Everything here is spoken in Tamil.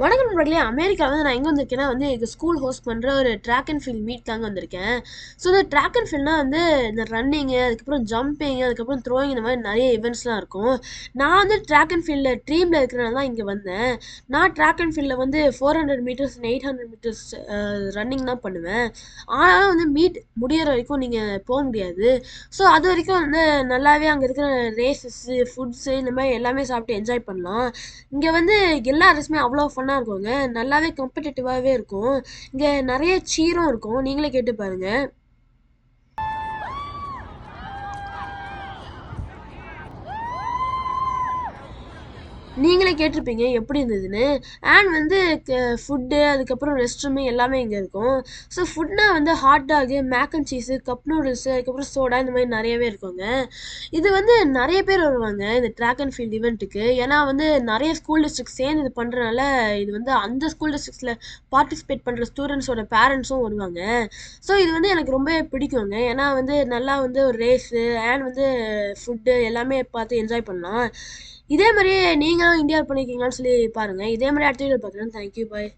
வணக்கம் நண்பர்களே. அமெரிக்கால வந்து நான் எங்கே வந்திருக்கேன்னா வந்து எங்கள் ஸ்கூல் ஹோஸ்ட் பண்ணுற ஒரு ட்ராக் அண்ட் ஃபீல்ட் மீட் தாங்க வந்திருக்கேன். ஸோ இந்த ட்ராக் அண்ட் ஃபீல்ட்னா வந்து இந்த ரன்னிங்கு, அதுக்கப்புறம் ஜம்பிங், அதுக்கப்புறம் த்ரோயிங் இந்த மாதிரி நிறைய ஈவெண்ட்ஸ்லாம் இருக்கும். நான் வந்து ட்ராக் அண்ட் ஃபீல்டில் ட்ரீமில் இருக்கிறனால தான் இங்கே வந்தேன். நான் ட்ராக் அண்ட் ஃபீல்டில் வந்து 400 மீட்டர்ஸ் 800 மீட்டர்ஸ் ரன்னிங் தான் பண்ணுவேன். ஆனாலும் வந்து மீட் முடியிற வரைக்கும் நீங்கள் போக முடியாது. ஸோ அது வரைக்கும் வந்து நல்லாவே அங்கே இருக்கிற ரேசஸ்ஸு, ஃபுட்ஸு இந்த மாதிரி எல்லாமே சாப்பிட்டு என்ஜாய் பண்ணலாம். இங்கே வந்து எல்லா ரேஸுமே அவ்வளோ ஃபன்னாக இருக்குங்க. நல்லாவே காம்படிட்டிவாகவே இருக்கும். இங்கே நிறைய சீரும் இருக்கும். நீங்களே கேட்டு பாருங்க. நீங்களே கேட்டிருப்பீங்க எப்படி இருந்ததுன்னு. அண்ட் வந்து ஃபுட்டு, அதுக்கப்புறம் ரெஸ்ட் ரூமு எல்லாமே இங்கே இருக்கும். ஸோ ஃபுட்னா வந்து hot dog, mac and cheese, cup noodles, அதுக்கப்புறம் சோடா இந்த மாதிரி நிறையவே இருக்குங்க. இது வந்து நிறைய பேர் வருவாங்க இந்த ட்ராக் அண்ட் ஃபீல்ட் ஈவெண்ட்டுக்கு. ஏன்னா வந்து நிறைய ஸ்கூல் டிஸ்ட்ரிக்ட் சேர்ந்து இது பண்ணுறனால இது வந்து அந்த ஸ்கூல் டிஸ்ட்ரிக்ஸில் பார்ட்டிசிபேட் பண்ணுற ஸ்டூடெண்ட்ஸோட பேரண்ட்ஸும் வருவாங்க. ஸோ இது வந்து எனக்கு ரொம்பவே பிடிக்குங்க. ஏன்னா வந்து நல்லா வந்து ஒரு ரேஸு அண்ட் வந்து ஃபுட்டு எல்லாமே பார்த்து என்ஜாய் பண்ணலாம். இதே மாதிரியே நீங்களும் இந்தியா பண்ணியிருக்கீங்களான்னு சொல்லி பாருங்கள். இதே மாதிரி அடுத்த வீடியோ பார்க்குறேன். தேங்க்யூ, பாய்.